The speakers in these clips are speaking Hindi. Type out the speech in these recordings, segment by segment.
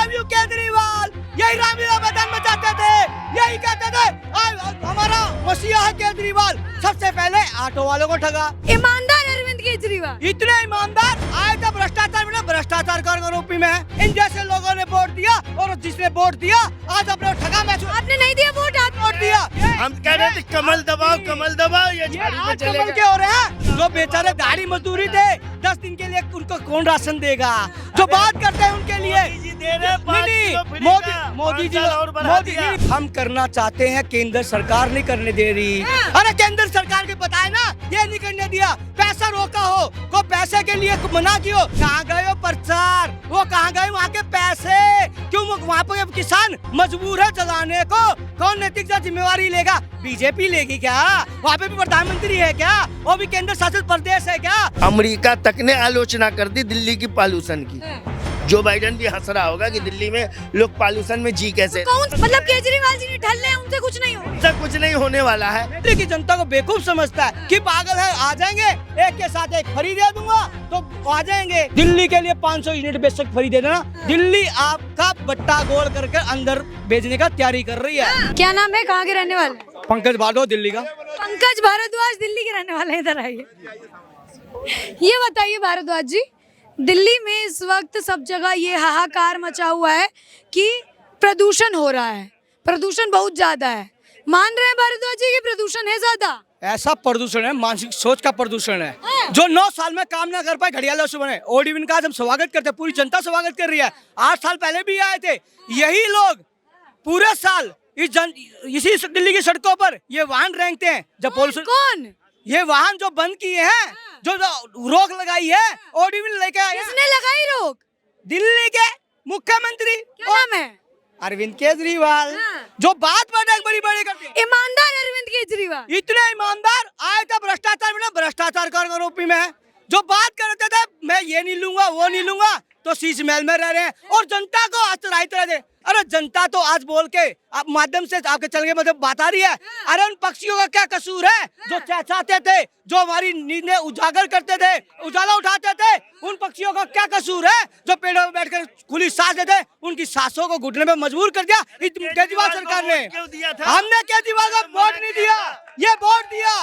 लव यू केजरीवाल, यही रामलीला मैदान में जाते थे, यही कहते थे हमारा मसीहा है केजरीवाल। सबसे पहले ऑटो वालों को ठगा। ईमानदार अरविंद केजरीवाल इतने ईमानदार आए थे भ्रष्टाचार में, भ्रष्टाचार कर यूपी में है। इन जैसे लोगों ने वोट दिया और जिसने वोट दिया आज अपने ठगा महसूस। आपने नहीं दिया वोट, आप वोट दिया। हम कह रहे थे कमल दबाओ, कमल दबाओ, ये झाड़ू पे आज चलेगा। कमल के हो रहे हैं जो बेचारे दाढ़ी मजदूरी थे 10 दिन के लिए, उनको कौन राशन देगा? जो बात करते हैं उनके लिए मोदी जी दे रहे हैं 5 किलो फ्री मोदी का, मोदी 5 जी साल और बढ़ा मोदी दिया। जी हम करना चाहते हैं, केंद्र सरकार नहीं करने दे रही। अरे केंद्र सरकार के बताए ना, ये नहीं करने दिया। पैसा रोका हो को पैसे के लिए मना कियो, कहाँ गए हो प्रचार? वो कहाँ गए वहाँ के पैसे? क्यों वहाँ पे किसान मजबूर है चलाने को? कौन नैतिक जिम्मेवारी लेगा? बीजेपी लेगी क्या? वहाँ पे भी प्रधानमंत्री है क्या? वो भी केंद्र शासित प्रदेश है क्या? अमेरिका तक ने आलोचना कर दी दिल्ली की पॉल्यूशन की। जो बाइडेन भी हंस रहा होगा कि दिल्ली में लोग पॉल्यूशन में जी कैसे। कौन मतलब केजरीवाल जी ने ठल रहे हैं, उनसे कुछ नहीं होगा। ऐसा कुछ नहीं होने वाला है। दिल्ली की जनता को बेवकूफ समझता है कि पागल है, आ जाएंगे एक के साथ एक फ्री दे दूंगा तो आ जाएंगे। दिल्ली के लिए 500 यूनिट बेशक फ्री दे देना, दिल्ली आपका बट्टा गोल करके अंदर भेजने का तैयारी कर रही है। क्या नाम है, कहाँ के रहने वाले? पंकज बादो दिल्ली का। पंकज भारद्वाज दिल्ली के रहने वाले, इधर आइए। ये बताइए भारद्वाज जी, दिल्ली में इस वक्त सब जगह ये हाहाकार मचा हुआ है कि प्रदूषण हो रहा है, प्रदूषण बहुत ज्यादा है। मान रहे हैं भारद्वाज जी कि प्रदूषण है ज्यादा? ऐसा प्रदूषण है, मानसिक सोच का प्रदूषण है। जो 9 साल में काम ना कर पाए घड़ियालों से बने। ओडीविन का आज हम स्वागत करते हैं, पूरी जनता स्वागत कर रही है। 8 साल पहले भी आए थे यही लोग, पूरे साल इसी दिल्ली की सड़कों पर ये वाहन रेंगते हैं। जब पोल्यूशन, कौन? ये वाहन जो बंद किए हैं, जो रोक लगाई है, ओडीविन लेके आए। किसने लगाई रोक? दिल्ली के मुख्यमंत्री क्या नाम है? अरविंद केजरीवाल। जो बात बड़ी बड़ी करते हैं। ईमानदार अरविंद केजरीवाल इतने ईमानदार आए थे भ्रष्टाचार में, भ्रष्टाचार कर यूपी में है। जो बात करते थे मैं ये नहीं लूंगा वो नहीं लूंगा, तो शीश महल में रह रहे हैं और जनता को आचराई तरह दे। अरे जनता तो आज बोल के आप माध्यम से आपके चल के मतलब बात आ रही है। अरे उन पक्षियों का क्या कसूर है जो चाहते थे, जो हमारी नींद उजागर करते थे, उजाला उठाते थे? उन पक्षियों का क्या कसूर है जो पेड़ों में बैठकर खुली सांस लेते? उनकी सांसों को घुटने में मजबूर कर दिया केजरीवाल सरकार ने। हमने केजरीवाल को वोट नहीं दिया, ये वोट दिया।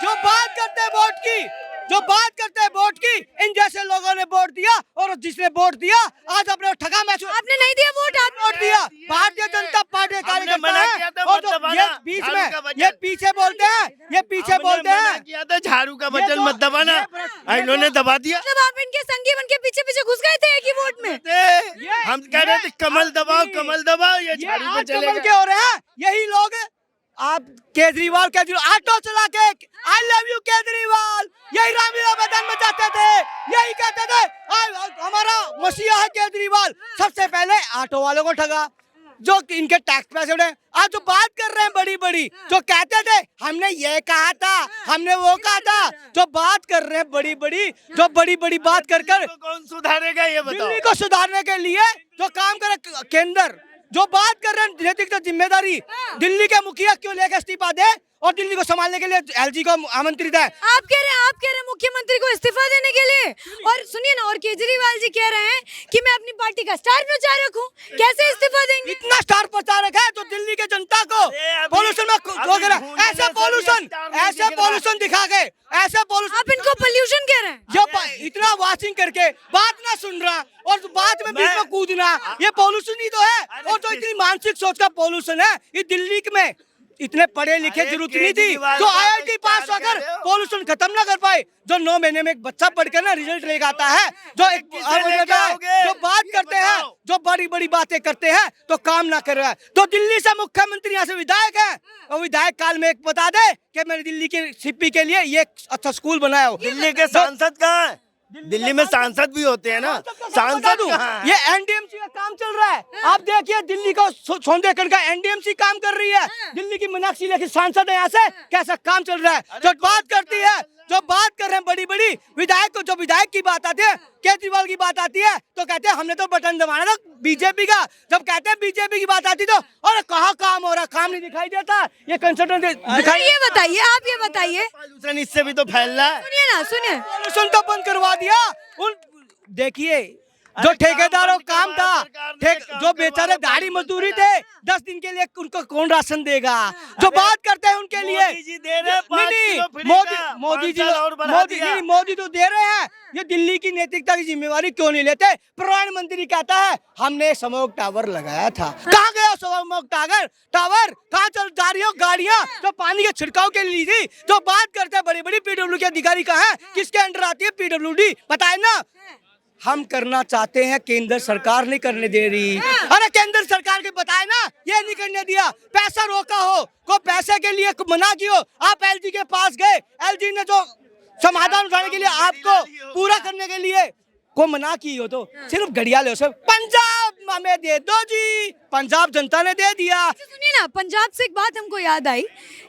जो बात करते हैं वोट की, जो बात करते हैं वोट की, इन जैसे लोगों ने वोट दिया और जिसने वोट दिया आज अपने ठगा महसूस। आपने नहीं दिया वोट, आप वोट दिया। भारतीय जनता पार्टी कार्यकर्ता और जो ये बीच में ये पीछे बोलते हैं, ये पीछे बोलते हैं किया था झाड़ू का बटन मत दबाना, इन्होंने दबा दिया। मतलब आप इनके संगी बन के पीछे पीछे घुस गए थे एक ही वोट में। हम कह रहे थे कमल दबाओ, कमल दबाओ, ये झाड़ू पे आज कमल चलेगा। के हो रहे हैं यही लोग। आप केजरीवाल ऑटो चला के आई लव यू केजरीवाल, यही रामलीला मैदान में जाते थे, यही कहते थे हमारा मसीहा है केजरीवाल। सबसे पहले ऑटो वालों को ठगा, जो इनके टैक्स पैसे उड़े। आज जो बात कर रहे हैं बड़ी बड़ी, जो कहते थे हमने ये कहा था, हमने वो कहा था, जो बात कर रहे हैं बड़ी बड़ी, जो बड़ी बड़ी बात कर कर कौन सुधारेगा ये बताओ? दिल्ली को सुधारने के लिए जो काम करे केंद्र, जो बात कर रहे हैं नैतिक जिम्मेदारी, दिल्ली के मुखिया क्यों लेकर इस्तीफा दे और दिल्ली को संभालने के लिए एलजी को आमंत्रित है। आप कह रहे हैं मुख्यमंत्री को इस्तीफा देने के लिए? और सुनिए ना, और केजरीवाल जी कह रहे हैं कि मैं अपनी पार्टी का स्टार प्रचारक हूँ, कैसे इस्तीफा देंगे? इतना स्टार प्रचारक है जो दिल्ली के जनता को पॉल्यूशन में रोक रहा है। ऐसे पॉल्यूशन दिखा के, ऐसे पॉल्यूशन। आप इनको पोल्यूशन कह रहे हैं? जो इतना वॉचिंग करके बात ना सुन रहा और बात में बीच में कूदना, ये पॉल्यूशन ही तो है। और जो इतनी मानसिक सोच का पॉल्यूशन है, ये दिल्ली में इतने पढ़े लिखे जरूरत नहीं थी जो आईआईटी पास होकर पॉल्यूशन खत्म ना कर पाए। जो 9 महीने में एक बच्चा पढ़कर ना रिजल्ट लेकर आता है, जो बात करते हैं, जो बड़ी बड़ी बातें करते हैं तो काम ना कर रहा है। तो दिल्ली से मुख्यमंत्री यहाँ से विधायक है और विधायक काल में एक बता दे कि मैंने दिल्ली के सीपी के लिए ये अच्छा स्कूल बनाया हो। दिल्ली के सांसद कहाँ है? दिल्ली में सांसद भी होते हैं ना, सांसद ये एनडीएमसी का काम चल रहा है। आप देखिए दिल्ली का सौंदेखंड का एनडीएमसी काम कर रही है, दिल्ली की मीनाक्षी लेखी सांसद है यहाँ से, कैसा काम चल रहा है। जो बात करती है, जो बात कर रहे हैं बड़ी बड़ी विधायक को, जो विधायक की बात आती है, केजरीवाल की बात आती है तो कहते हैं हमने तो बटन दबाना था बीजेपी का। जब कहते हैं बीजेपी की बात आती तो अरे कहाँ काम हो रहा, काम नहीं दिखाई देता। ये कंसल्टेंट दिखाई। ये बताइए, आप ये बताइए, पॉल्यूशन इससे भी तो फैल रहा है। सुनिए ना, सुनिए, पॉल्यूशन तो बंद करवा दिया। उन देखिए जो ठेकेदारों काम था, जो बेचारे दाढ़ी मजदूरी थे 10 दिन के लिए उनको कौन राशन देगा? जो बात करते हैं उनके लिए मोदी जी दे रहे हैं 5 नहीं, किलो फ्री मोदी का, मोदी 5 जी साल और बढ़ा मोदी दिया। नहीं, मोदी तो दे रहे हैं। ये दिल्ली की नैतिकता की जिम्मेवारी क्यों नहीं लेते? प्रधानमंत्री कहता है हमने स्मोक टावर लगाया था। कहाँ गया स्मोक टावर? कहाँ चल जा रही हो गाड़ियाँ जो पानी के छिड़काव के लिए थी? जो बात करते हैं बड़ी बड़ी पीडब्ल्यू के अधिकारी कहाँ है? किसके अंडर आती है पीडब्ल्यूडी? बताए ना। हम करना चाहते हैं, केंद्र सरकार नहीं करने दे रही। अरे केंद्र सरकार के बताए ना, ये नहीं करने दिया। पैसा रोका हो, को पैसे के लिए मना किया, आप एलजी के पास गए, एलजी ने जो समाधान उठाने के लिए आपको पूरा करने के लिए को मना की हो, तो सिर्फ घड़ियाल से पंजाब हमें दे दो जी, पंजाब जनता ने दे दिया। सुनिए ना, पंजाब से एक बात हमको याद आई।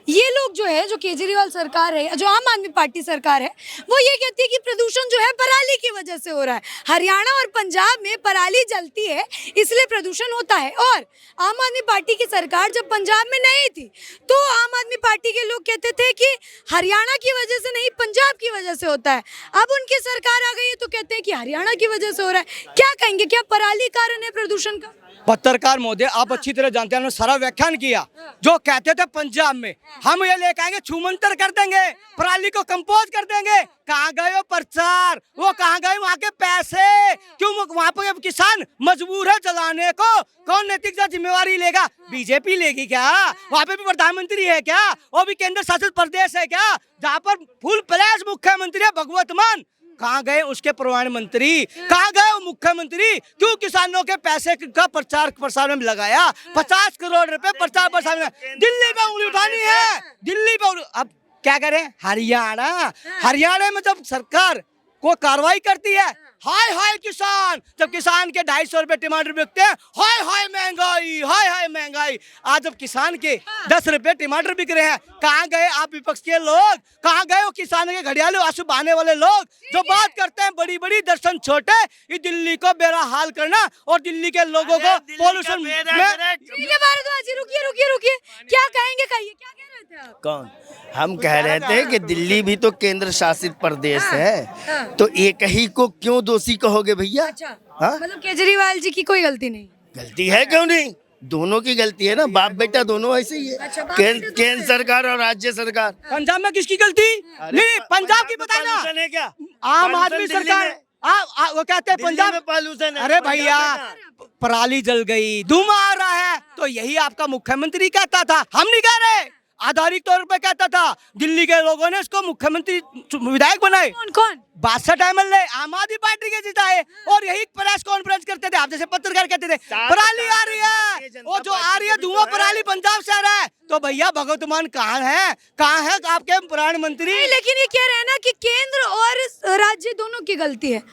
ये लोग जो है, जो केजरीवाल सरकार है, जो आम आदमी पार्टी सरकार है, वो ये कहती है कि प्रदूषण जो है पराली की वजह से हो रहा है। हरियाणा और पंजाब में पराली जलती है इसलिए प्रदूषण होता है। और आम आदमी पार्टी की सरकार जब पंजाब में नहीं थी तो आम आदमी पार्टी के लोग कहते थे कि हरियाणा की वजह से नहीं, पंजाब की वजह से होता है। अब उनकी सरकार आ गई है तो कहते हैं कि हरियाणा की वजह से हो रहा है। क्या कहेंगे, क्या पराली कारण है प्रदूषण का? पत्रकार महोदय, आप अच्छी तरह जानते हैं, उन्होंने सारा व्याख्यान किया। जो कहते थे पंजाब में हम ये लेके आएंगे, छूमंतर कर देंगे, पराली को कंपोज कर देंगे। कहाँ गए वो प्रचार? वो कहाँ गए वहाँ के पैसे? क्यों वहाँ पे किसान मजबूर है चलाने को? कौन नैतिक जिम्मेवारी लेगा? बीजेपी लेगी क्या? वहाँ पे भी प्रधानमंत्री है क्या? वो भी केंद्र शासित प्रदेश है क्या, जहाँ पर फुल फ्लैश मुख्यमंत्री है भगवत मान? कहाँ गए उसके प्रधानमंत्री? कहाँ गए वो मुख्यमंत्री? क्यों किसानों के पैसे का प्रचार प्रसार में लगाया? 50 करोड़ रुपए प्रचार प्रसार में। दिल्ली में उंगली उठानी है, दिल्ली पे अब क्या करें? हरियाणा में जब सरकार को कार्रवाई करती है, हाय हाय किसान, जब किसान के 250 रुपए टमाटर बिकते हैं, हाय हाय महंगाई, हाय हाय महंगाई। आज जब किसान के 10 रुपए टमाटर बिक रहे हैं, कहाँ गए आप विपक्ष के लोग? कहाँ गए वो किसानों के घड़ियाले आंसू बहाने वाले लोग जो बात करते हैं बड़ी बड़ी दर्शन छोटे? ये दिल्ली को बेरा हाल करना और दिल्ली के लोगों को पोल्यूशन में। ठीक है भारद्वाज जी, रुकिए, क्या कहेंगे, कहिए, क्या कह रहे थे आप? कौन? हम कह रहे थे कि दिल्ली भी तो केंद्र शासित प्रदेश है, तो एक ही को क्यों दोषी कहोगे भैया? अच्छा, हाँ? मतलब केजरीवाल जी की कोई गलती नहीं? गलती है क्यों नहीं? दोनों की गलती है ना, बाप बेटा दोनों ऐसे ही है। अच्छा, बाप बेटा दोनों केंद्र सरकार और राज्य सरकार। पंजाब में किसकी गलती? नहीं, पंजाब की बताए ना। पॉल्यूशन है क्या? आम आदमी पॉल्यूशन दिल्ली सरकार। में- वो कहते हैं दिल्ली पंजाब में पॉल्यूशन है। अरे पंजाब भैया, में कहाँ? पराली जल गई, धुआं आ रहा है, तो यही आपका मुख्यमंत्री कहता था, हम नहीं कह रहे। आधारिक तौर पे कहता था, दिल्ली के लोगों ने इसको मुख्यमंत्री विधायक बनाए। कौन? 62 MLA आम आदमी पार्टी के जिताए, और यही प्रेस कॉन्फ्रेंस करते थे, आप जैसे पत्रकार कहते थे पराली आ रही है, वो जो आ रही है धुआं पराली पंजाब से आ रहा है। तो भैया भगवत मान कहाँ है आपके प्रधानमंत्री? लेकिन ये कह रहे हैं ना कि केंद्र और राज्य दोनों की गलती है।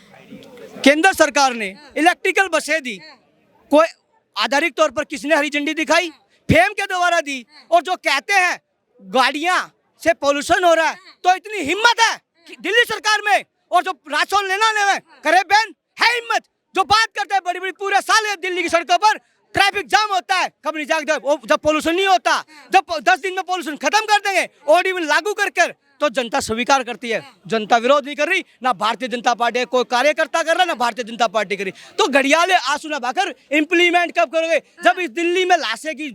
केंद्र सरकार ने इलेक्ट्रिकल बसें दी, कोई आधारिक तौर पर किसने हरी झंडी दिखाई? फेम के द्वारा दी। और जो कहते हैं गाड़ियां से पोल्यूशन हो रहा है, तो इतनी हिम्मत है कि दिल्ली सरकार में, और जो राशन लेना करे बहन है हिम्मत, जो बात करते हैं बड़ी बड़ी पूरे साल दिल्ली की सड़कों पर ट्रैफिक जाम होता है, कब नहीं जागते जब पोल्यूशन नहीं होता, जब 10 दिन में पोल्यूशन खत्म कर देंगे OD में लागू कर तो जनता स्वीकार करती है। जनता विरोध नहीं कर रही, ना भारतीय जनता पार्टी कोई कार्यकर्ता कर रहा, ना भारतीय जनता पार्टी कर रही। तो घड़ियाले आंसू ना बहाकर इम्प्लीमेंट कब करोगे? जब इस दिल्ली में लाशें की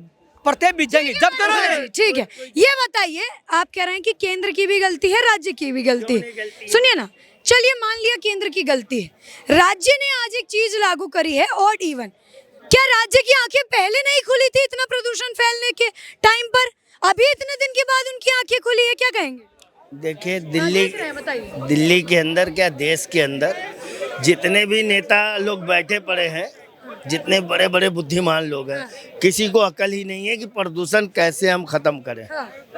परतें बिछ जाएंगी, जब करोगे। ठीक है, ये बताइए, आप कह रहे हैं कि केंद्र की भी गलती है, राज्य की भी गलती है। सुनिए ना, चलिए मान लिया केंद्र की गलती है, राज्य ने आज एक चीज लागू करी है ऑड इवन। क्या राज्य की आंखें पहले नहीं खुली थी इतना प्रदूषण फैलने के टाइम पर? अभी इतने दिन के बाद उनकी आंखें खुली है, क्या कहेंगे? देखिए, बताइए। दिल्ली के अंदर क्या, देश के अंदर जितने भी नेता लोग बैठे पड़े हैं, जितने बड़े बड़े बुद्धिमान लोग हैं, किसी को अकल ही नहीं है कि प्रदूषण कैसे हम खत्म करें।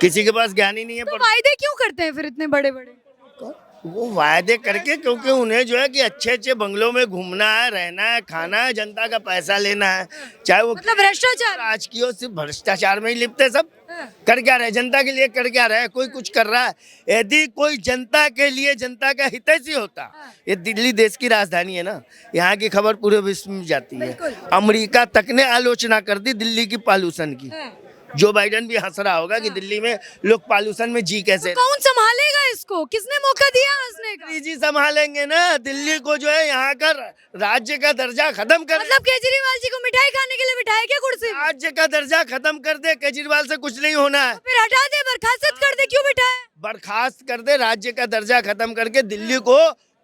किसी के पास ज्ञान ही नहीं है। तो वायदे क्यों करते हैं फिर इतने बड़े बड़े? वो वायदे करके, क्योंकि उन्हें जो है कि अच्छे अच्छे बंगलों में घूमना है, रहना है, खाना है, जनता का पैसा लेना है, चाहे वो मतलब भ्रष्टाचार। राजकीय सिर्फ भ्रष्टाचार में ही लिपटे सब। कर क्या रहे? जनता के लिए कर क्या रहे? कोई कुछ कर रहा है? यदि कोई जनता के लिए, जनता का हितैषी होता, ये दिल्ली देश की राजधानी है ना, यहाँ की खबर पूरे विश्व में जाती है। अमेरिका तक ने आलोचना कर दी दिल्ली की पॉल्यूशन की। जो बाइडन भी हंस रहा होगा कि दिल्ली में लोग पॉल्यूशन में जी कैसे। कौन संभालेगा इसको, किसने मौका दिया हंसने का? मोदी जी संभालेंगे ना दिल्ली को, जो है यहाँ का राज्य का दर्जा खत्म कर, मतलब केजरीवाल जी को मिठाई खाने के लिए बिठाए क्या कुर्सी पे? राज्य का दर्जा खत्म कर दे। केजरीवाल से कुछ नहीं होना है, फिर हटा दे, बर्खास्त कर दे, क्यों बिठाए? बर्खास्त कर दे, राज्य का दर्जा खत्म करके दिल्ली को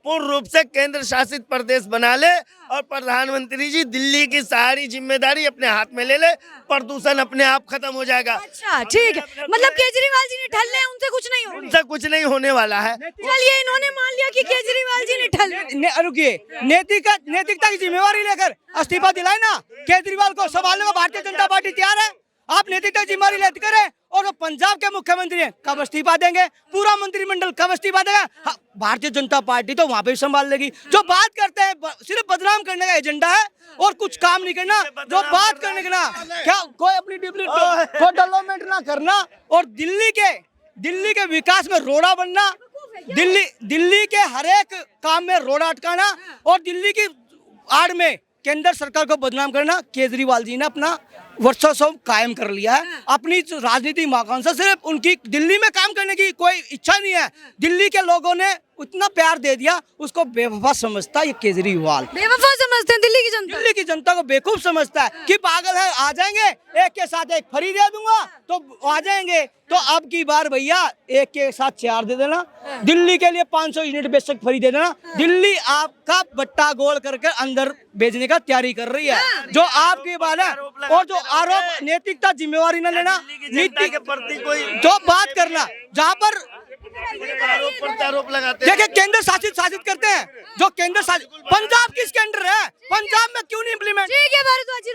पूर्ण रूप से केंद्र शासित प्रदेश बना ले, और प्रधानमंत्री जी दिल्ली की सारी जिम्मेदारी अपने हाथ में ले ले, प्रदूषण अपने आप खत्म हो जाएगा। अच्छा ठीक है, मतलब केजरीवाल जी ने ठल्ले हैं, उनसे कुछ नहीं होगा। उनसे कुछ नहीं होने वाला है। चलिए, इन्होंने मान लिया कि केजरीवाल जी ने ठल्ले। रुकिए, नैतिकता की जिम्मेवारी लेकर इस्तीफा दिलाए ना केजरीवाल को, संभालने को भारतीय जनता पार्टी तैयार है। आप नैतिकता की जिम्मेवारी लेते करें, और जो पंजाब के मुख्यमंत्री हैं कब इस्तीफा देंगे, पूरा मंत्रिमंडल कब इस्तीफा देगा, हाँ, भारतीय जनता पार्टी तो वहाँ पे भी संभाल लेगी। जो बात करते हैं सिर्फ बदनाम करने का एजेंडा है और कुछ काम नहीं करना। जो बात करने का ना, क्या कोई अपनी डेवलपमेंट ना करना, और दिल्ली के विकास में रोड़ा बनना, दिल्ली के हर एक काम में रोड़ा अटकाना, और दिल्ली की आड़ में केंद्र सरकार को बदनाम करना। केजरीवाल जी ने अपना वर्चस्व कायम कर लिया है, अपनी राजनीतिक महत्वाकांक्षा, सिर्फ उनकी दिल्ली में काम करने की कोई इच्छा नहीं है। दिल्ली के लोगों ने उतना प्यार दे दिया, उसको बेवफा समझता है ये केजरीवाल। बेवफा समझते हैं दिल्ली की जनता? दिल्ली की जनता को बेवकूफ समझता है कि पागल है, आ जाएंगे एक के साथ एक फ्री दे दूंगा तो आ जाएंगे। तो अब की बार भैया एक के साथ 4 दे देना, दिल्ली के लिए 500 यूनिट बेशक फ्री दे देना। दिल्ली आपका बट्टा गोल करके अंदर भेजने का तैयारी कर रही है, जो आपकी बात है। और जो आरोप, नैतिकता जिम्मेवारी न लेना, नीति के प्रति कोई जो बात करना, जहाँ पर आरोप लगाते देखिए केंद्र शासित करते हैं, जो केंद्र शासित, पंजाब किसके अंडर है, पंजाब में क्यों नहीं इम्प्लीमेंट? ठीक है भारद्वाज जी।